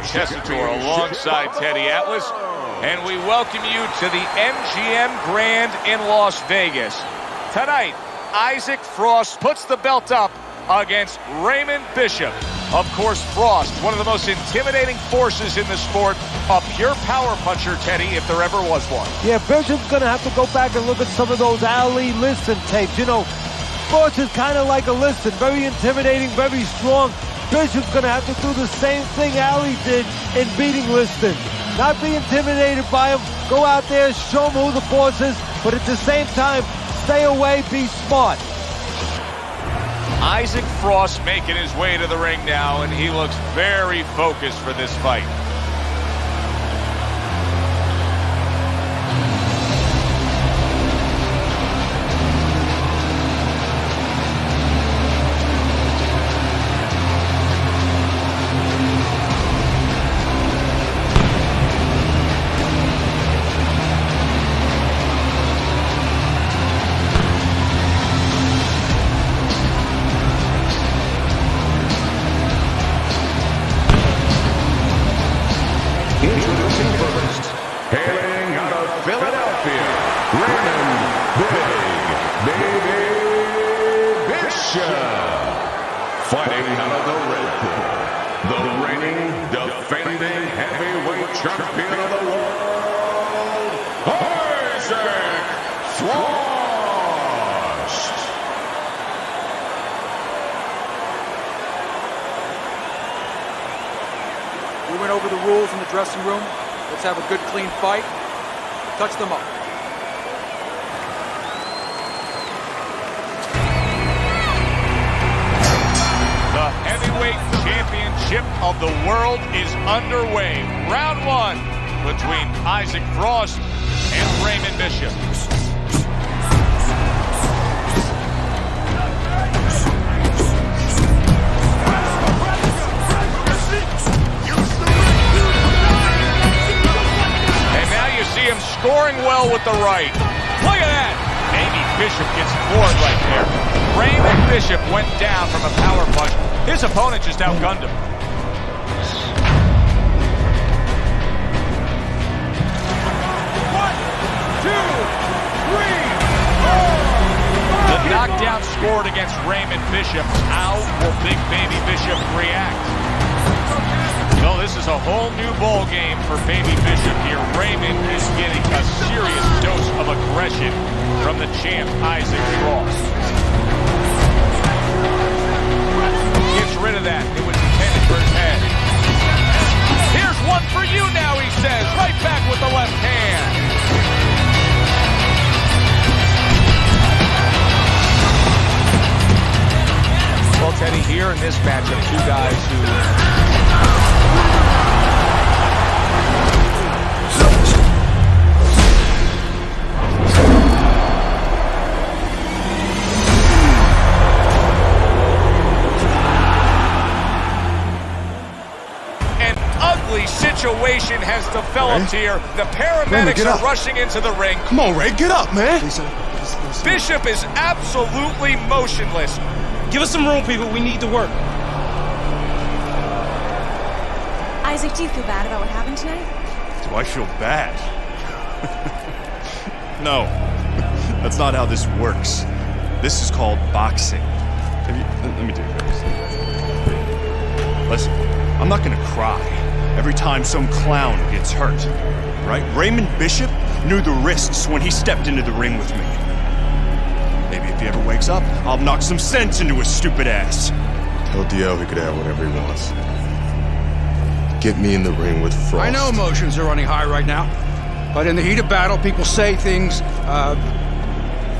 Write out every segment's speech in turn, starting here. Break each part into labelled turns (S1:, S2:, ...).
S1: Tessitore alongside Teddy Atlas, and we welcome you to the MGM Grand in Las Vegas. Tonight, Isaac Frost puts the belt up against Raymond Bishop. Of course, Frost, one of the most intimidating forces in the sport, a pure power puncher, Teddy, if there ever was one.
S2: Yeah, Bishop's going to have to go back and look at some of those Ali Liston tapes. You know, Frost is kind of like a Liston, very intimidating, very strong. Bishop's going to have to do the same thing Ali did in beating Liston. Not be intimidated by him, go out there, show him who the boss is, but at the same time, stay away, be smart.
S1: Isaac Frost making his way to the ring now, and he looks very focused for this fight.
S3: Introducing first, hailing out of Philadelphia, Raymond Baby Bishop. Fighting out of the Red Bull, the reigning, defending heavyweight champion of the world, Isaac Frost.
S4: We went over the rules in the dressing room. Let's have a good, clean fight. Touch them up.
S1: The heavyweight championship of the world is underway. Round one between Isaac Frost and Raymond Bishop. See him scoring well with the right. Look at that. Maybe Bishop gets floored right there. Raymond Bishop went down from a power punch. His opponent just outgunned him. One, two, three, four. The knockdown scored against Raymond Bishop. How will Big Baby Bishop react? No, this is a whole new ball game for Baby Bishop here. Raymond is getting a serious dose of aggression from the champ, Isaac Frost. Gets rid of that. It was intended for his head. Here's one for you now, he says. Right back with the left hand. Well, Teddy, here in this matchup, two guys who... An ugly situation has developed here. The paramedics are rushing into the ring.
S5: Come on, Ray, get up, man.
S1: Bishop is absolutely motionless.
S5: Give us some room, people. We need to work.
S6: Isaac, do you feel bad about what happened tonight?
S5: Do I feel bad? No. That's not how this works. This is called boxing. Let me do this. Listen, I'm not gonna cry every time some clown gets hurt, right? Raymond Bishop knew the risks when he stepped into the ring with me. Maybe if he ever wakes up, I'll knock some sense into his stupid ass.
S7: Tell DL he could have whatever he wants. Get me in the ring with Frost.
S4: I know emotions are running high right now, but in the heat of battle, people say things,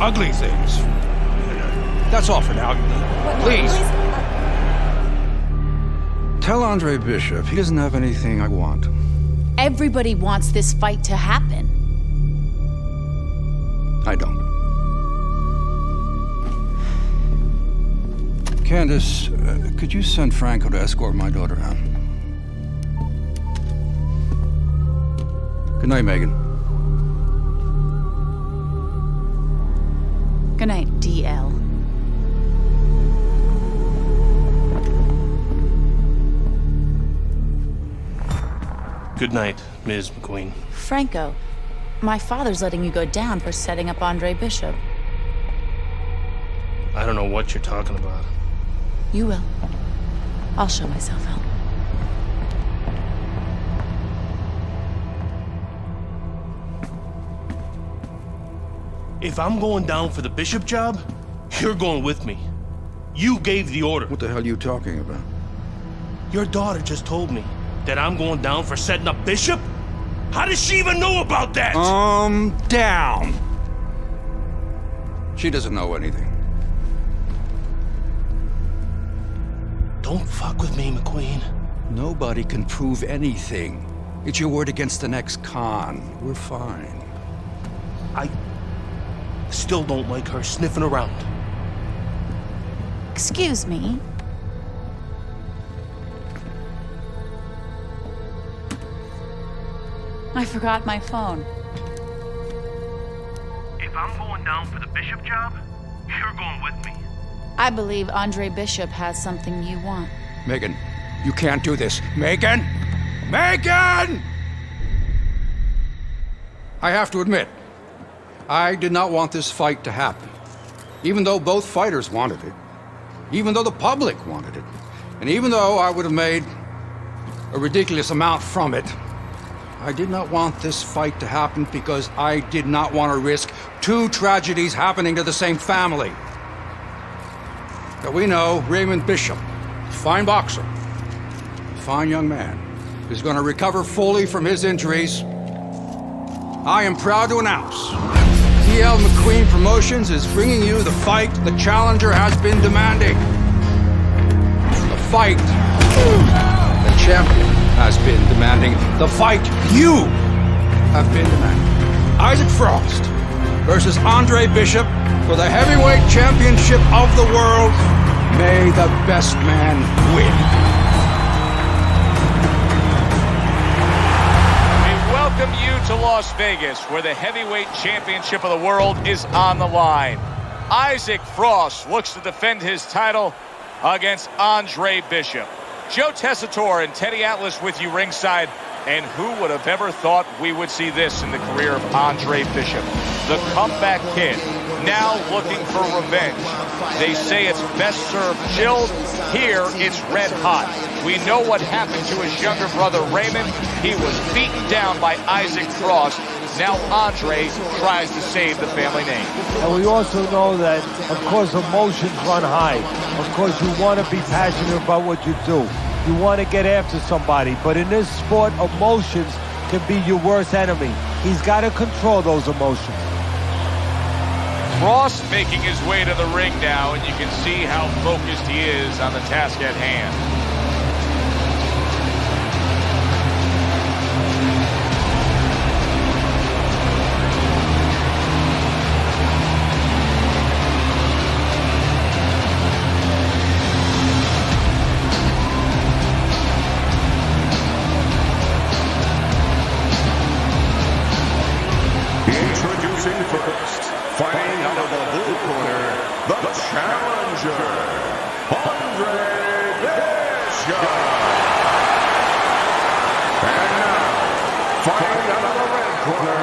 S4: ugly things. That's all for now. Please. Tell Andre Bishop he doesn't have anything I want.
S6: Everybody wants this fight to happen.
S4: I don't. Candace, could you send Franco to escort my daughter out? Good night, Megan.
S6: Good night, DL.
S8: Good night, Ms. McQueen.
S9: Franco, my father's letting you go down for setting up Andre Bishop.
S8: I don't know what you're talking about.
S9: You will. I'll show myself out.
S8: If I'm going down for the Bishop job, you're going with me. You gave the order.
S4: What the hell are you talking about?
S8: Your daughter just told me that I'm going down for setting up Bishop? How does she even know about that?
S4: Down. She doesn't know anything.
S8: Don't fuck with me, McQueen.
S4: Nobody can prove anything. It's your word against the next con. We're fine.
S8: I still don't like her sniffing around.
S9: Excuse me. I forgot my phone.
S8: If I'm going down for the Bishop job, you're going with me.
S9: I believe Andre Bishop has something you want.
S4: Megan, you can't do this. Megan! Megan! I have to admit, I did not want this fight to happen. Even though both fighters wanted it. Even though the public wanted it. And even though I would have made a ridiculous amount from it, I did not want this fight to happen because I did not want to risk two tragedies happening to the same family. Now we know Raymond Bishop, fine boxer, fine young man, is going to recover fully from his injuries. I am proud to announce TL McQueen Promotions is bringing you the fight the challenger has been demanding. The fight the champion has been demanding. The fight you have been demanding. Isaac Frost versus Andre Bishop for the heavyweight championship of the world. May the best man win.
S1: We welcome you to Las Vegas, where the heavyweight championship of the world is on the line. Isaac Frost looks to defend his title against Andre Bishop. Joe Tessitore and Teddy Atlas with you ringside. And who would have ever thought we would see this in the career of Andre Bishop? The comeback kid, now looking for revenge. They say it's best served chilled. Here, it's red hot. We know what happened to his younger brother, Raymond. He was beaten down by Isaac Frost. Now Andre tries to save the family name.
S2: And we also know that, of course, emotions run high. Of course, you want to be passionate about what you do. You want to get after somebody. But in this sport, emotions can be your worst enemy. He's got to control those emotions.
S1: Frost making his way to the ring now, and you can see how focused he is on the task at hand.
S3: Introducing first, fighting out of the blue corner, the challenger, Andre Bishop. And now, fighting out of the red corner,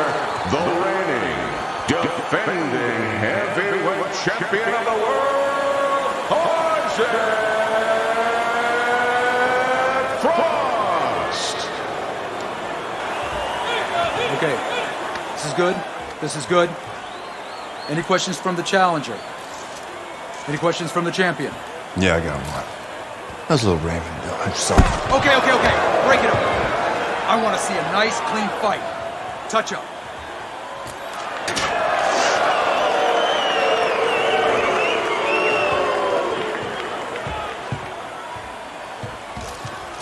S3: the reigning, defending heavyweight champion of the world, Isaac Frost.
S10: Okay. This is good. This is good. Any questions from the challenger? Any questions from the champion?
S7: Yeah, I got one. How's little Raymond doing? I'm sorry.
S10: Okay. Break it up. I want to see a nice, clean fight. Touch up.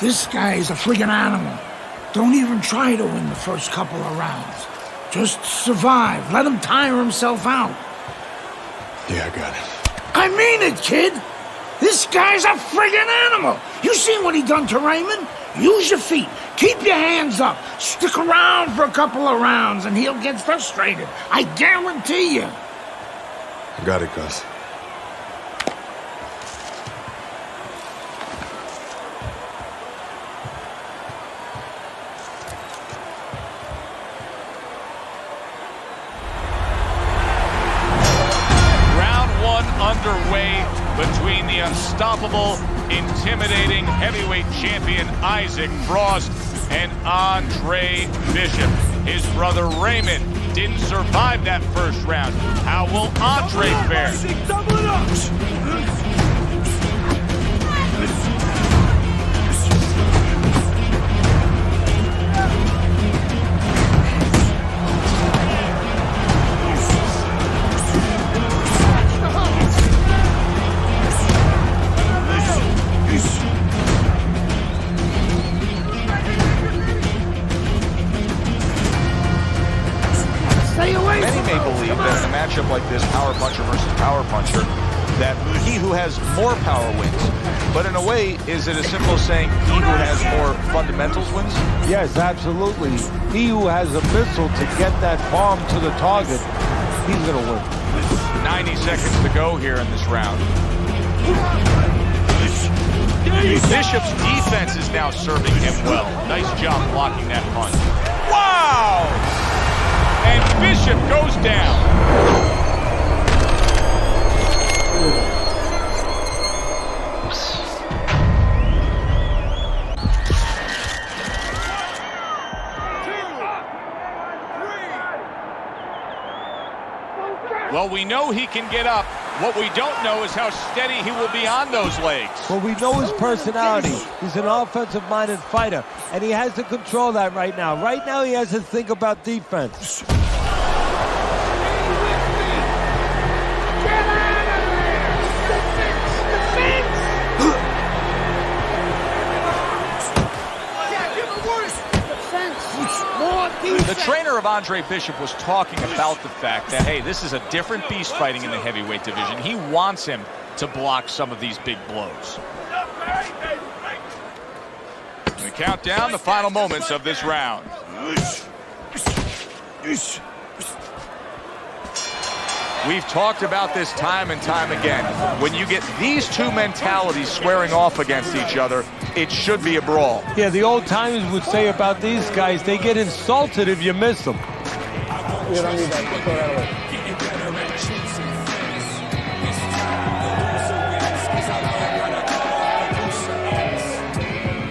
S11: This guy is a friggin' animal. Don't even try to win the first couple of rounds. Just survive. Let him tire himself out.
S7: Yeah, I got it.
S11: I mean it, kid. This guy's a friggin' animal. You seen what he done to Raymond? Use your feet. Keep your hands up. Stick around for a couple of rounds and he'll get frustrated. I guarantee you.
S7: I got it, Gus.
S1: underway between the unstoppable, intimidating heavyweight champion Isaac Frost and Andre Bishop. His brother Raymond didn't survive that first round. How will Andre fare?
S8: Double it up!
S1: Many may believe that in a matchup like this, power puncher versus power puncher, that he who has more power wins. But in a way, is it as simple as saying he who has more fundamentals wins?
S2: Yes, absolutely. He who has a missile to get that bomb to the target, he's going to win.
S1: 90 seconds to go here in this round. Bishop's defense is now serving him well. Nice job blocking that punch. Wow! And Bishop goes down. Well, we know he can get up. What we don't know is how steady he will be on those legs.
S2: Well, we know his personality. He's an offensive-minded fighter, and he has to control that right now. Right now, he has to think about defense.
S1: The trainer of Andre Bishop was talking about the fact that, hey, this is a different beast fighting in the heavyweight division. He wants him to block some of these big blows. We count down the final moments of this round. We've talked about this time and time again. When you get these two mentalities squaring off against each other, it should be a brawl.
S2: Yeah, the old timers would say about these guys, they get insulted if you miss them.
S12: You don't need that. Throw that away.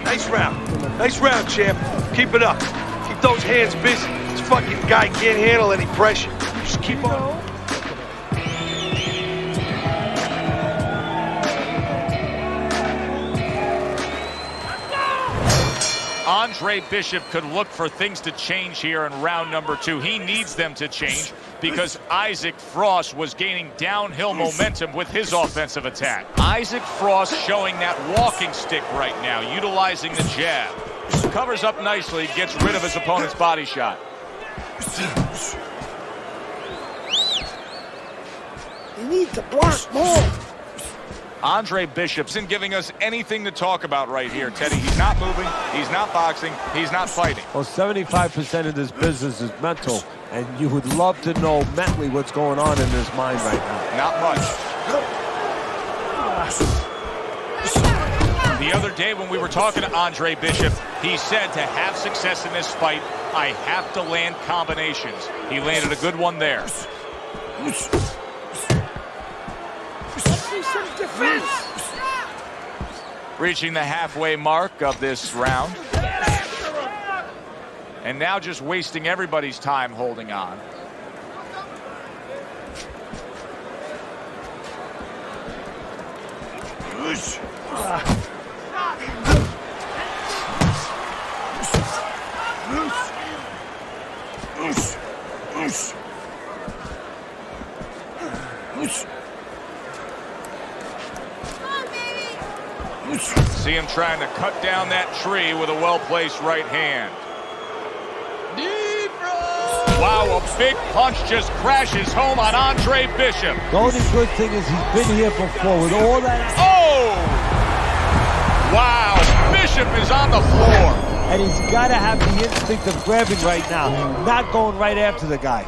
S8: Nice round. Nice round, champ. Keep it up. Keep those hands busy. This fucking guy can't handle any pressure. Just keep on.
S1: Andre Bishop could look for things to change here in round number 2. He needs them to change because Isaac Frost was gaining downhill momentum with his offensive attack. Isaac Frost showing that walking stick right now, utilizing the jab. Covers up nicely, gets rid of his opponent's body shot.
S11: You need to block more.
S1: Andre Bishop isn't giving us anything to talk about right here, Teddy. He's not moving, he's not boxing, he's not fighting.
S2: Well, 75% of this business is mental, and you would love to know mentally what's going on in his mind right now.
S1: Not much. The other day when we were talking to Andre Bishop, he said to have success in this fight, I have to land combinations. He landed a good one there.
S11: Some defense.
S1: Reaching the halfway mark of this round. And now just wasting everybody's time holding on. See him trying to cut down that tree with a well-placed right hand. Wow, a big punch just crashes home on Andre Bishop.
S2: The only good thing is he's been here before with all that.
S1: Oh! Wow, Bishop is on the floor.
S2: And he's got to have the instinct of grabbing right now, not going right after the guy.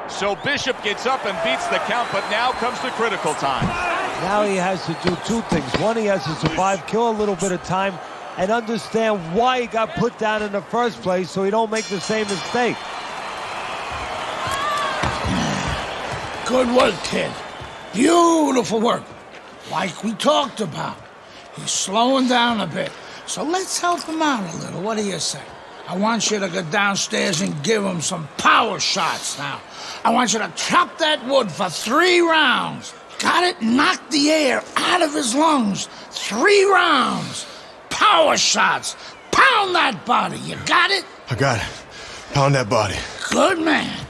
S1: So Bishop gets up and beats the count, but now comes the critical time.
S2: Now he has to do two things. One, he has to survive, kill a little bit of time, and understand why he got put down in the first place so he don't make the same mistake.
S11: Good work, kid. Beautiful work. Like we talked about. He's slowing down a bit. So let's help him out a little. What do you say? I want you to go downstairs and give him some power shots now. I want you to chop that wood for 3 rounds. Got it? Knock the air out of his lungs. 3 rounds. Power shots. Pound that body. You got it?
S7: I got it. Pound that body.
S11: Good man.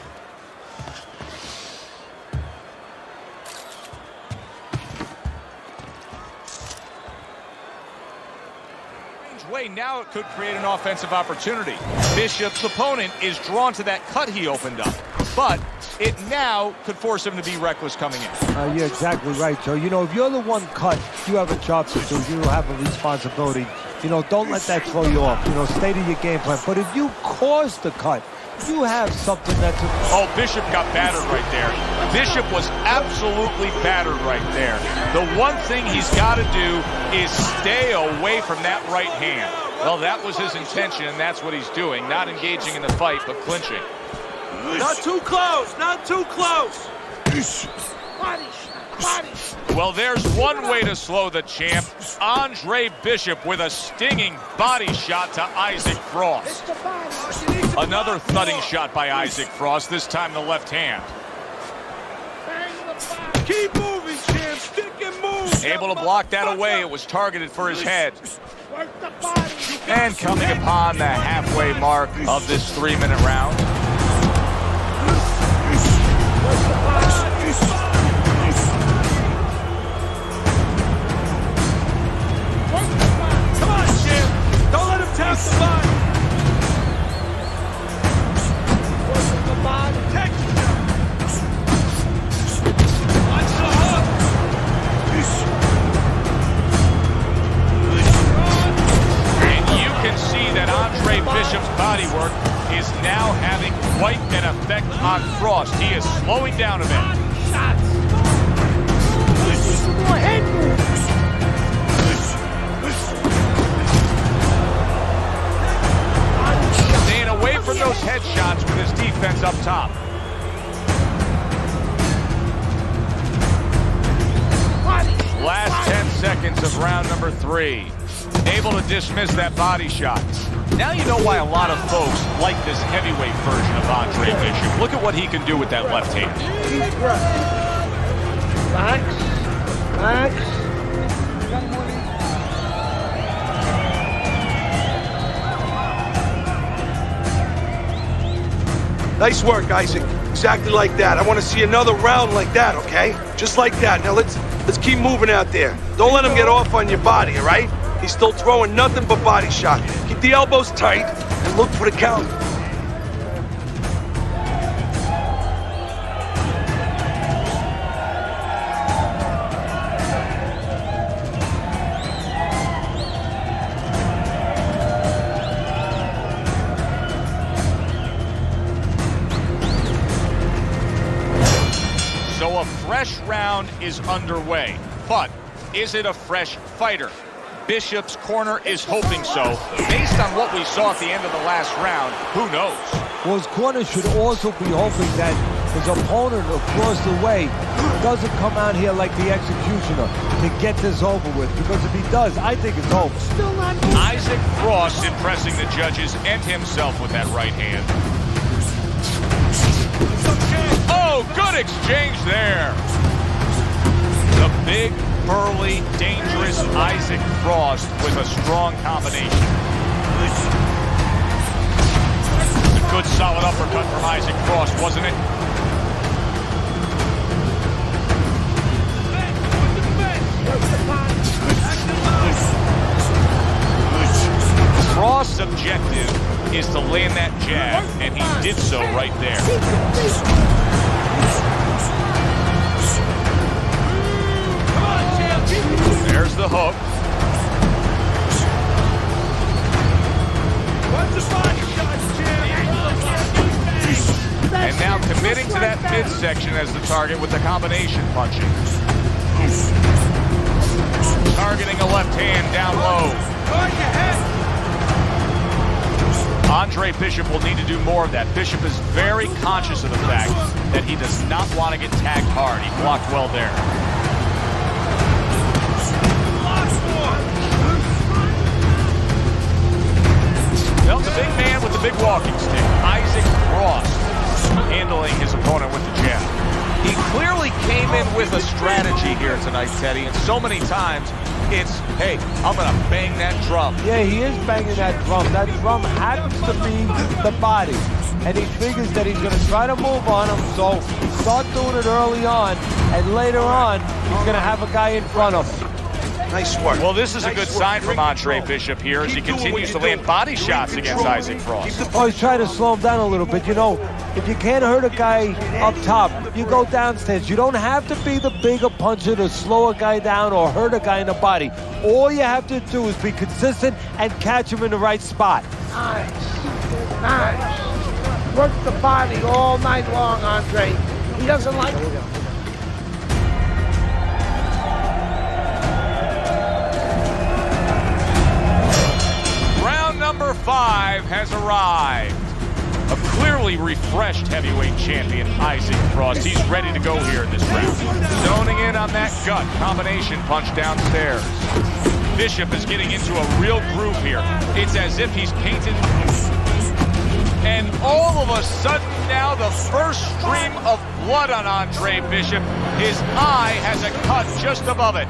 S1: Way now it could create an offensive opportunity. Bishop's opponent is drawn to that cut he opened up, but it now could force him to be reckless coming in.
S2: You're exactly right, Joe. You know, if you're the one cut, you have a job to do. You have a responsibility. You know, don't let that throw you off. You know, stay to your game plan. But if you cause the cut, you have something that's...
S1: Oh, Bishop got battered right there. Bishop was absolutely battered right there. The one thing he's got to do is stay away from that right hand. Well, that was his intention, and that's what he's doing. Not engaging in the fight, but clinching.
S8: Not too close, not too close.
S11: Body shot, body shot.
S1: Well, there's one way to slow the champ. Andre Bishop with a stinging body shot to Isaac Frost. Another thudding shot by Isaac Frost, this time the left hand.
S8: Keep moving, champ. Stick and move.
S1: Able to block that away. It was targeted for his head. And coming upon the halfway mark of this 3-minute round.
S8: Come on, champ. Don't let him tap the body.
S1: Bishop's bodywork is now having quite an effect on Frost. He is slowing down a bit. Staying away from those headshots with his defense up top. Last 10 seconds of round number 3. Able to dismiss that body shot. Now you know why a lot of folks like this heavyweight version of Andre Bishop. Look at what he can do with that left hand.
S11: Deep breath. Relax.
S8: Nice work, Isaac. Exactly like that. I want to see another round like that, okay? Just like that. Now let's keep moving out there. Don't let him get off on your body, all right? He's still throwing nothing but body shots. Keep the elbows tight and look for the count.
S1: So a fresh round is underway, but is it a fresh fighter? Bishop's corner is hoping so. Based on what we saw at the end of the last round, who knows?
S2: Well, his corner should also be hoping that his opponent across the way doesn't come out here like the executioner to get this over with. Because if he does, I think it's over.
S11: Still not moving.
S1: Isaac Frost impressing the judges and himself with that right hand. Oh, good exchange there. The big, burly, dangerous Isaac Frost with a strong combination. A good solid uppercut from Isaac Frost, wasn't it? Frost's objective is to land that jab, and he did so right there. There's the hook. And now committing to that midsection as the target with the combination punching. Targeting a left hand down low. Andre Bishop will need to do more of that. Bishop is very conscious of the fact that he does not want to get tagged hard. He blocked well there. Well, the big man with the big walking stick, Isaac Frost, handling his opponent with the jab. He clearly came in with a strategy here tonight, Teddy, and so many times it's, hey, I'm going to bang that drum.
S2: Yeah, he is banging that drum. That drum happens to be the body. And he figures that he's going to try to move on him, so start doing it early on, and later on, he's going to have a guy in front of him.
S8: Nice work.
S1: Well, this is a good sign from Andre Bishop here as he continues to land body shots against Isaac Frost.
S2: Oh, he's trying to slow him down a little bit. You know, if you can't hurt a guy up top, you go downstairs. You don't have to be the bigger puncher to slow a guy down or hurt a guy in the body. All you have to do is be consistent and catch him in the right spot.
S11: Nice. Work the body all night long, Andre. He doesn't like it.
S1: Number 5 has arrived. A clearly refreshed heavyweight champion, Isaac Frost. He's ready to go here in this round. Zoning in on that gut combination punch downstairs. Bishop is getting into a real groove here. It's as if he's painted. And all of a sudden now the first stream of blood on Andre Bishop. His eye has a cut just above it.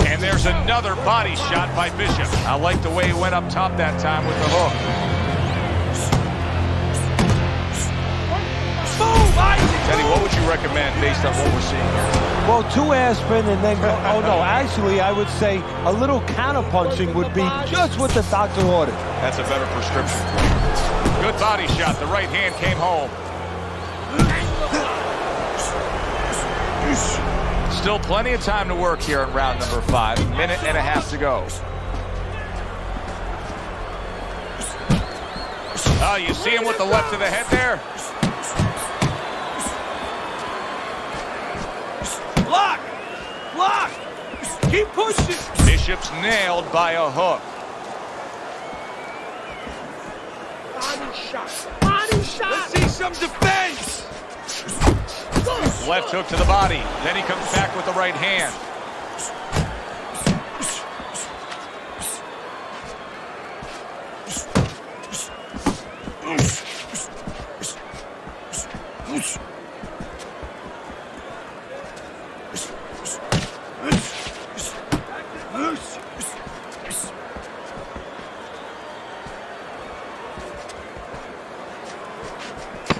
S1: And there's another body shot by Bishop. I like the way he went up top that time with the hook. Teddy, what would you recommend based on what we're seeing here?
S2: Well, 2 aspirin and then go, oh no, actually I would say a little counter-punching would be just what the doctor ordered.
S1: That's a better prescription. Good body shot. The right hand came home. Still plenty of time to work here in round number 5. 1.5 minutes to go. Oh, you see him with the left of the head there?
S8: Block! Block! Keep pushing!
S1: Bishop's nailed by a hook.
S11: Body shot. Body shot.
S8: Let's see some defense!
S1: Left hook to the body. Then he comes back with the right hand.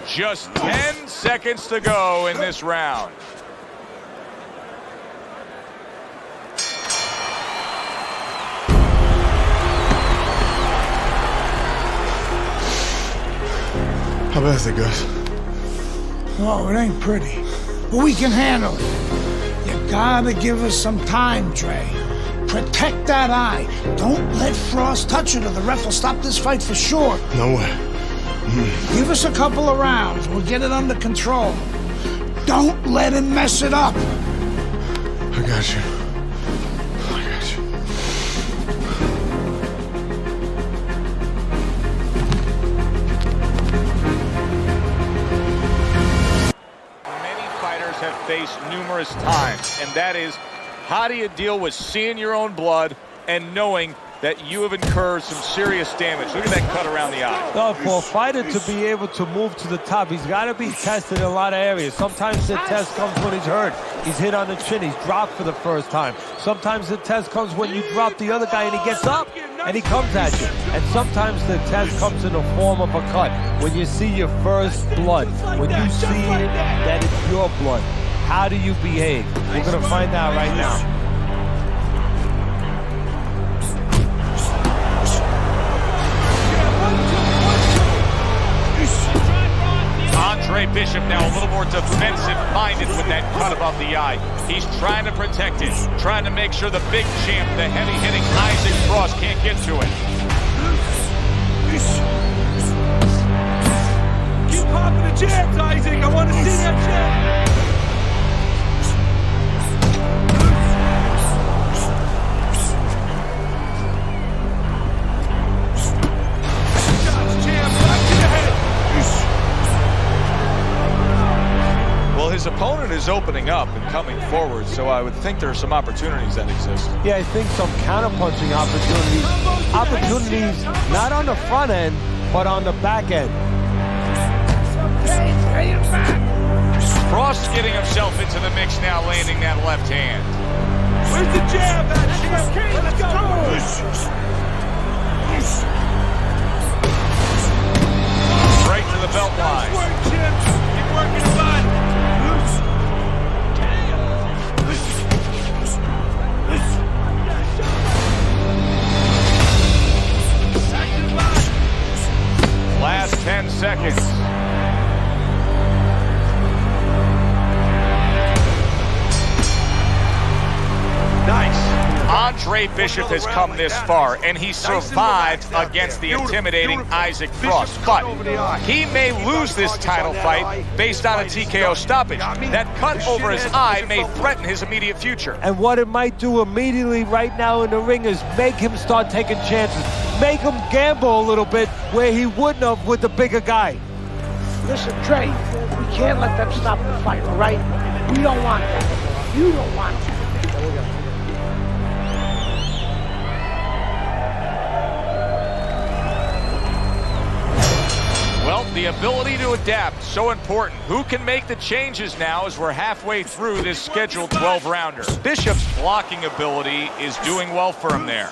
S1: Just 10 seconds to go in this round.
S7: How bad is it, Gus?
S11: Oh, it ain't pretty. But we can handle it. You gotta give us some time, Trey. Protect that eye. Don't let Frost touch it or the ref will stop this fight for sure.
S7: No way.
S11: Give us a couple of rounds. We'll get it under control. Don't let him mess it up.
S7: I got you. I got you.
S1: Many fighters have faced numerous times, and that is, how do you deal with seeing your own blood and knowing that you have incurred some serious damage? Look at that cut around the eye.
S2: No, for a fighter to be able to move to the top, he's got to be tested in a lot of areas. Sometimes the test comes when he's hurt. He's hit on the chin. He's dropped for the first time. Sometimes the test comes when you drop the other guy and he gets up and he comes at you. And sometimes the test comes in the form of a cut. When you see your first blood, when you see that it's your blood, how do you behave? We're going to find out right now.
S1: Andre Bishop now a little more defensive-minded with that cut above the eye. He's trying to protect it, trying to make sure the big champ, the heavy-hitting Isaac Frost, can't get to it.
S8: chance, Isaac. I want to see that chance.
S1: Well, his opponent is opening up and coming forward, so I would think there are some opportunities that exist.
S2: Yeah, I think some counterpunching opportunities. Opportunities not on the front end, but on the back end.
S1: Frost getting himself into the mix now, landing that left hand.
S8: Where's the jab at, champ? Let's go.
S1: Right to the belt line.
S8: Nice work, champ. Keep working the body.
S1: Last 10 seconds.
S8: Nice.
S1: Andre Bishop has come this far, and he survived against the intimidating Isaac Frost. But he may lose this title fight based on a TKO stoppage. That cut over his eye may threaten his immediate future.
S2: And what it might do immediately right now in the ring is make him start taking chances. Make him gamble a little bit where he wouldn't have with the bigger guy.
S11: Listen, Dre, we can't let them stop the fight, all right? We don't want that. You don't want that.
S1: Well, the ability to adapt, so important. Who can make the changes now as we're halfway through this scheduled 12-rounder? Bishop's blocking ability is doing well for him there.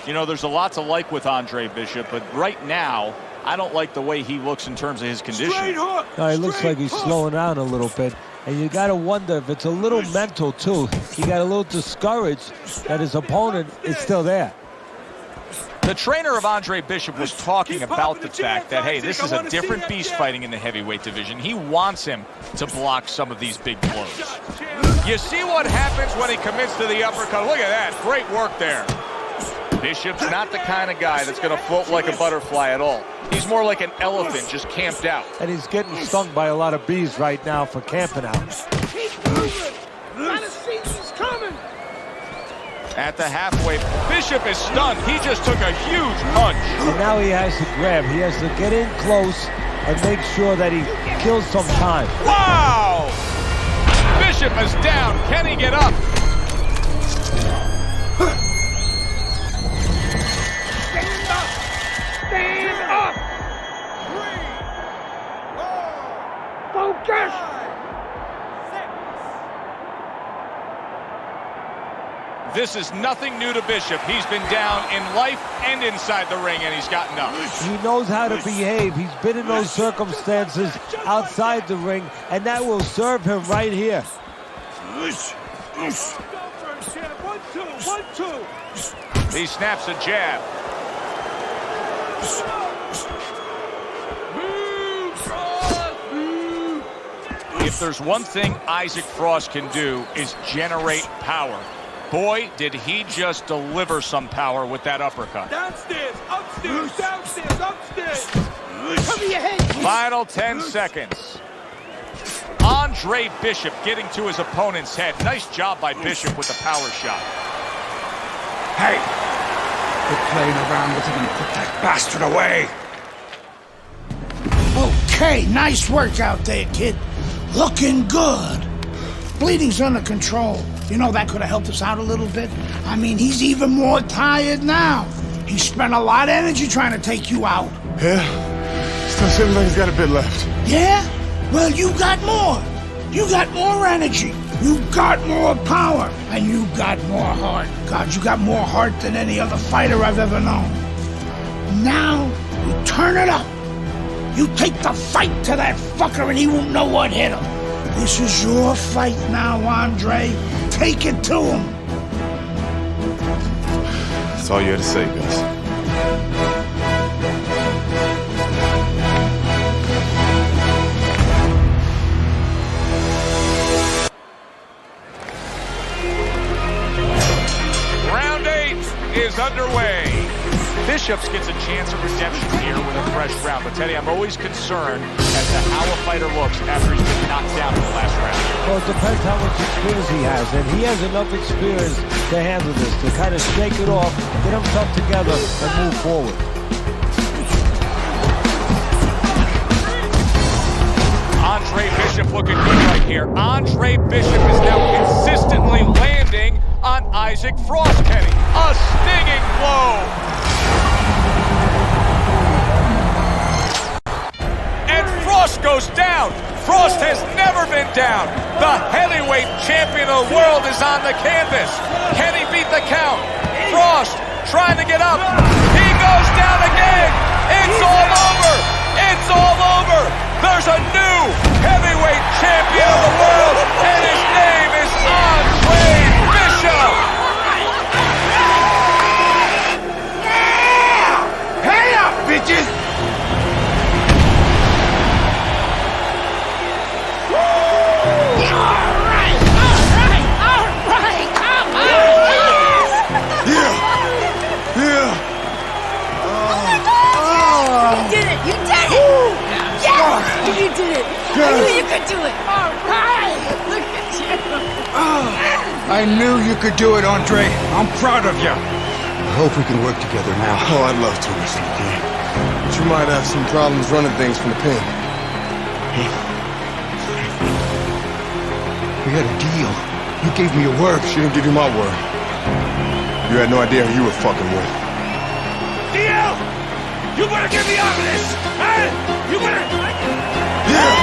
S1: You know, there's a lot to like with Andre Bishop, but right now, I don't like the way he looks in terms of his condition.
S2: No, it looks like he's slowing down a little bit. And you got to wonder if it's a little mental, too. He got a little discouraged that his opponent is still there.
S1: The trainer of Andre Bishop was talking about the fact that, hey, this is a different beast fighting in the heavyweight division. He wants him to block some of these big blows. You see what happens when he commits to the uppercut. Look at that. Great work there. Bishop's not the kind of guy that's going to float like a butterfly at all. He's more like an elephant just camped out.
S2: And he's getting stung by a lot of bees right now for camping out.
S11: Keep moving. Gotta see he's coming.
S1: At the halfway, Bishop is stunned. He just took a huge punch.
S2: And now he has to grab. He has to get in close and make sure that he kills some time.
S1: Wow! Bishop is down. Can he get up?
S11: Stand up! Focus!
S1: This is nothing new to Bishop. He's been down in life and inside the ring, and he's gotten up.
S2: He knows how to behave. He's been in those circumstances outside the ring, and that will serve him right here.
S8: 1, 2.
S1: He snaps a jab. If there's one thing Isaac Frost can do is generate power. Boy, did he just deliver some power with that uppercut.
S8: Downstairs, upstairs, downstairs, upstairs.
S11: Cover your head.
S1: Final 10 seconds. Andre Bishop getting to his opponent's head. Nice job by Bishop with the power shot.
S11: Hey, quit playing around with him and put that bastard away. Okay, nice work out there, kid. Looking good. Bleeding's under control. You know, that could have helped us out a little bit. I mean, he's even more tired now. He spent a lot of energy trying to take you out.
S7: Yeah? Still seems like he's got a bit left.
S11: Yeah? Well, you got more. You got more energy. You got more power. And you got more heart. God, you got more heart than any other fighter I've ever known. Now, you turn it up. You take the fight to that fucker and he won't know what hit him. This is your fight now, Andre. Take it to him.
S7: That's all you had to say, Gus.
S1: Round 8 is underway. Bishops gets a chance of redemption here with a fresh round. But Teddy, I'm always concerned as to how a fighter looks after he's been knocked down in the last round.
S2: Well, it depends how much experience he has, and he has enough experience to handle this, to kind of shake it off, get himself together, and move forward.
S1: Andre Bishop looking good right here. Andre Bishop is now consistently landing on Isaac Frost, Kenny. A stinging blow. And Frost goes down. Frost has never been down. The heavyweight champion of the world is on the canvas. Can he beat the count? Frost trying to get up. He goes down again. It's all over. It's all over. There's a new heavyweight champion of the world, and his name is Andre Bishop.
S11: Yeah! Hey up, bitches!
S6: You did it! I knew you could do it! All right! Look at you!
S4: I knew you could do it, Andre. I'm proud of you.
S7: I hope we can work together now. Oh, I'd love to, Mr. King. But you might have some problems running things from the pen. We had a deal. You gave me your word. She didn't give you my word. You had no idea who you were fucking with.
S11: DL! You better get me out of this! Hey! You better...
S7: Yeah!